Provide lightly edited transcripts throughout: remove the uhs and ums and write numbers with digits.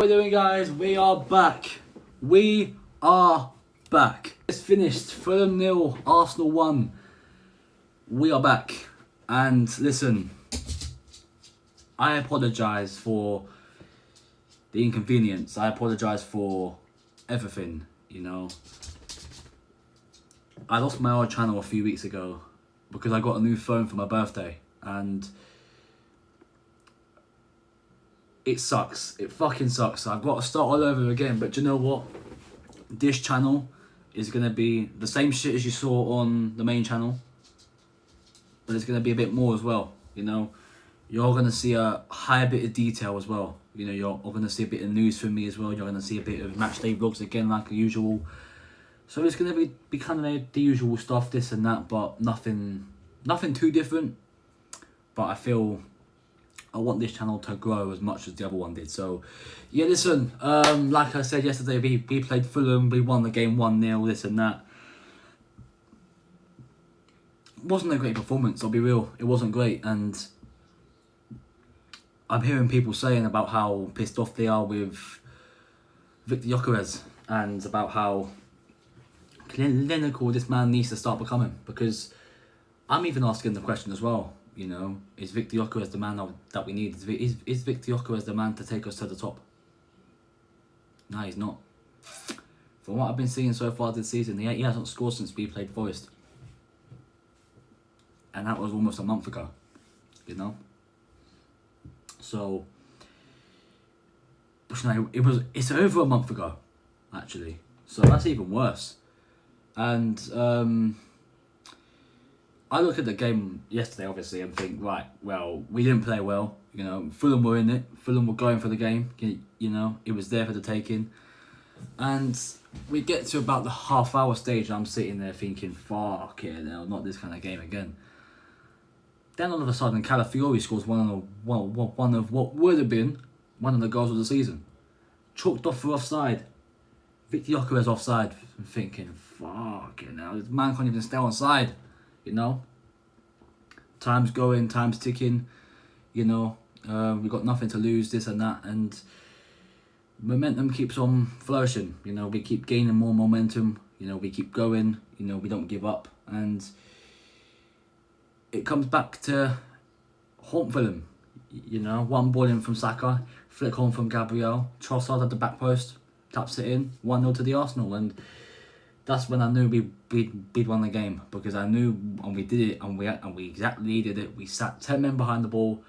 What are we doing, guys? We are back. We are back. It's finished. Fulham 0, Arsenal 1. We are back. And listen, I apologise for the inconvenience. I apologise for everything, you know. I lost my old channel a few weeks ago because I got a new phone for my birthday. And it sucks. It fucking sucks. I've got to start all over again. But do you know what? This channel is going to be the same shit as you saw on the main channel. But it's going to be a bit more as well. You know, you're going to see a higher bit of detail as well. You know, you're going to see a bit of news from me as well. You're going to see a bit of match day vlogs again like usual. So it's going to be kind of the usual stuff, this and that. But nothing too different. But I feel I want this channel to grow as much as the other one did. So, yeah, listen, like I said yesterday, we played Fulham, we won the game 1-0, this and that. It wasn't a great performance, I'll be real. It wasn't great, and I'm hearing people saying about how pissed off they are with Victor Gyökeres and about how clinical this man needs to start becoming. Because I'm even asking the question as well. You know, is Victor Gyökeres the man that we need? Is Victor Gyökeres the man to take us to the top? No, he's not. From what I've been seeing so far this season, he hasn't scored since we played Forest. And that was almost a month ago, you know? So, it's over a month ago, actually. So that's even worse. And, I look at the game yesterday, obviously, and think, right, well, we didn't play well. You know, Fulham were in it. Fulham were going for the game. You know, it was there for the taking. And we get to about the half-hour stage, and I'm sitting there thinking, fuck it, no, not this kind of game again. Then all of a sudden, Calafiori scores one of what would have been one of the goals of the season. Chalked off for offside. Victor Gyökeres offside. I'm thinking, fuck it, now, this man can't even stay on side. You know, time's going, time's ticking, you know, we've got nothing to lose, this and that, and momentum keeps on flourishing, you know, we keep gaining more momentum, you know, we keep going, you know, we don't give up, and it comes back to haunt Fulham, you know, one ball in from Saka, flick on from Gabriel, Trossard at the back post, taps it in, 1-0 to the Arsenal, and that's when I knew we'd won the game, because I knew, and we did it, and we exactly did it. We sat 10 men behind the ball,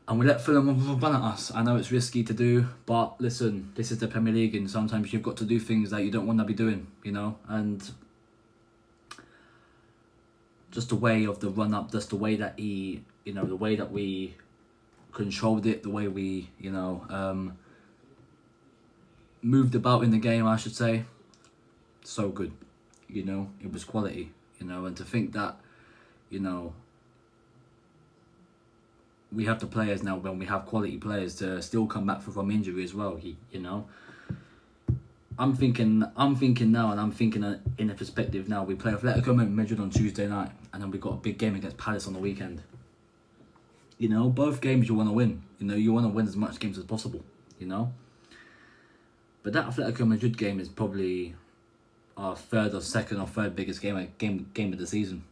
and we let Fulham run at us. I know it's risky to do, but listen, this is the Premier League, and sometimes you've got to do things that you don't want to be doing, you know. And just the way of the run up, just the way that the way that we controlled it, the way we, you know, moved about in the game, I should say. So good, you know, it was quality, you know, and to think that, you know, we have the players now, when we have quality players to still come back from injury as well, you know. I'm thinking now, and I'm thinking in a perspective now, we play Atletico Madrid on Tuesday night, and then we've got a big game against Palace on the weekend. You know, both games you want to win, you know, you want to win as much games as possible, you know. But that Atletico Madrid game is probably our second or third biggest game of the season.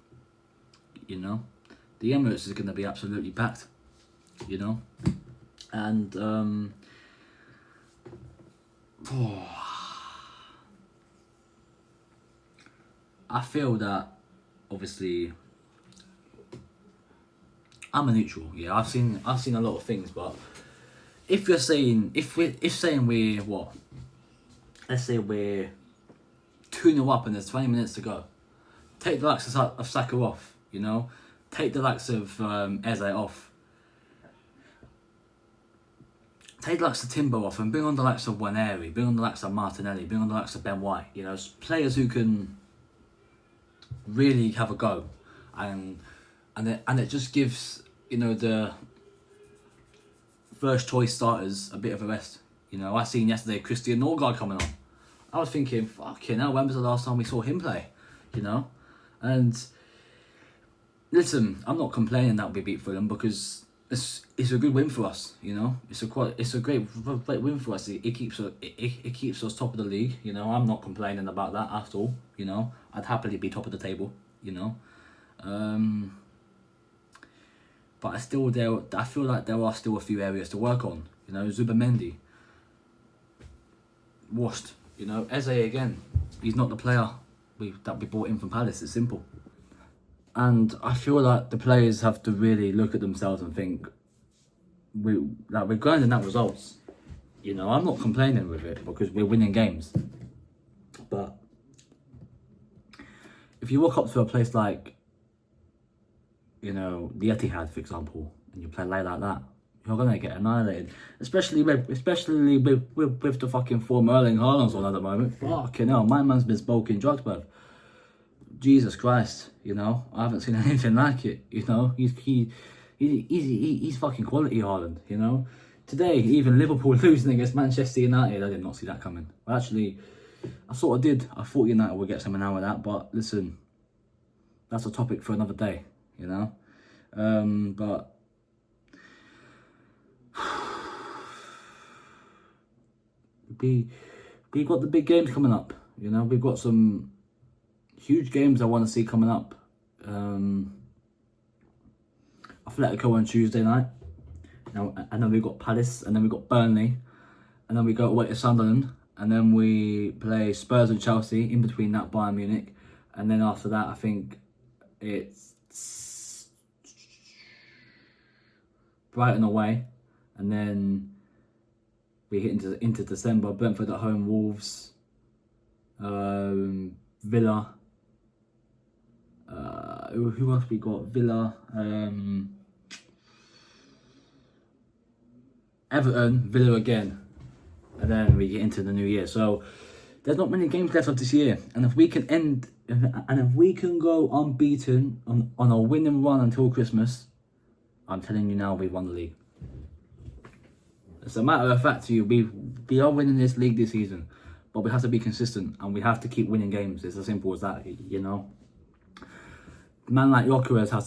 You know, the Emirates is going to be absolutely packed. You know, and I feel that obviously I'm a neutral. Yeah, I've seen a lot of things, but if you're saying we're what, let's say we're 2-0 up and there's 20 minutes to go. Take the likes of Saka off, you know. Take the likes of Eze off. Take the likes of Timber off and bring on the likes of Waneri, bring on the likes of Martinelli, bring on the likes of Ben White. You know, players who can really have a go, and it just gives, you know, the first choice starters a bit of a rest. You know, I seen yesterday Christian Norgard coming on. I was thinking, fucking hell, when was the last time we saw him play? You know? And listen, I'm not complaining that we beat Fulham, because it's a good win for us, you know. It's a great win for us. It keeps us top of the league, you know. I'm not complaining about that at all, you know. I'd happily be top of the table, you know. But I feel like there are still a few areas to work on, you know. Zubamendi washed, you know. Eze again, he's not the player that we brought in from Palace. It's simple. And I feel like the players have to really look at themselves and think, we're grinding out results. You know, I'm not complaining with it because we're winning games. But if you walk up to a place like, you know, the Etihad, for example, and you play like that, you're gonna get annihilated. Especially with the fucking form Erling Haaland's on at the moment. Fucking hell, my man's been smoking drugs, bruv. Jesus Christ, you know, I haven't seen anything like it. You know, he's fucking quality Haaland. You know, today even Liverpool losing against Manchester United, I did not see that coming. Well, actually, I sort of did. I thought United would get something out of that, but listen, that's a topic for another day. You know, but we got the big games coming up. You know, we've got some huge games I want to see coming up. Atletico on Tuesday night. Now, and then we've got Palace, and then we've got Burnley, and then we go away to Sunderland, and then we play Spurs and Chelsea, in between that Bayern Munich, and then after that I think it's Brighton away, and then we hit into December, Brentford at home, Wolves, Villa, who else we got? Villa, Everton, Villa again, and then we get into the new year. So there's not many games left of this year, and if we can go unbeaten on a winning run until Christmas, I'm telling you now, we won the league. As a matter of fact to you, we are winning this league this season, but we have to be consistent and we have to keep winning games. It's as simple as that, you know. Man like Gyökeres has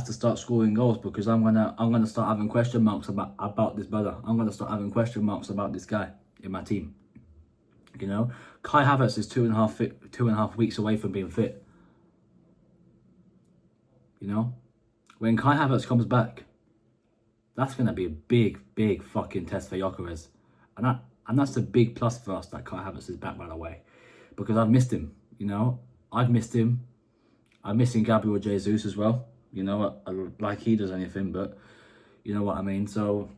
to start scoring goals, because I'm gonna start having question marks about this brother. I'm gonna start having question marks about this guy in my team. You know, Kai Havertz is 2.5 weeks away from being fit. You know, when Kai Havertz comes back, that's gonna be a big fucking test for Gyökeres, and that's a big plus for us that Kai Havertz is back, by the way, because I've missed him. You know, I've missed him. I'm missing Gabriel Jesus as well. You know, like he does anything, but you know what I mean. So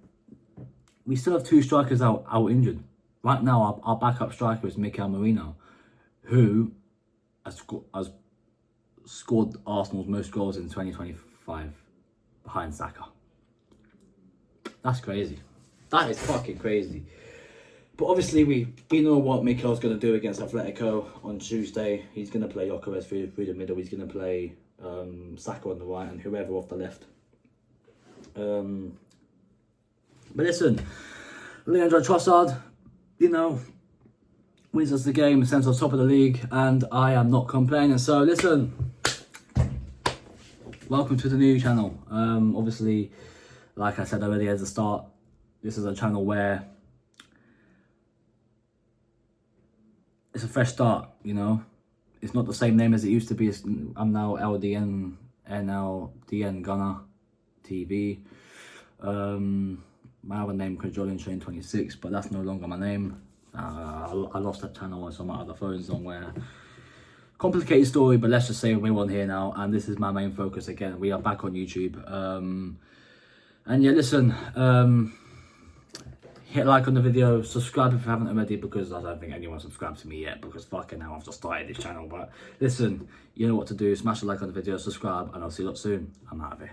we still have 2 strikers out injured. Right now, our backup striker is Mikel Merino, who has scored Arsenal's most goals in 2025 behind Saka. That's crazy. That is fucking crazy. But obviously, we know what Mikel's going to do against Atletico on Tuesday. He's going to play Gyökeres through the middle. He's going to play Saka on the right and whoever off the left. But listen, Leandro Trossard, you know, wins us the game, sends us top of the league, and I am not complaining. So listen, welcome to the new channel. Obviously, like I said already at the start, this is a channel where it's a fresh start, you know. It's not the same name as it used to be. I'm now NLDN Gunner TV. My other name, Controlling Train 26, but that's no longer my name. I lost that channel on some other phones somewhere. Complicated story, but let's just say we're on here now, and this is my main focus again. We are back on YouTube. And yeah, listen, hit like on the video, subscribe if you haven't already, because I don't think anyone subscribed to me yet, because fucking hell, I've just started this channel. But listen, you know what to do. Smash a like on the video, subscribe, and I'll see you lot soon. I'm out of here.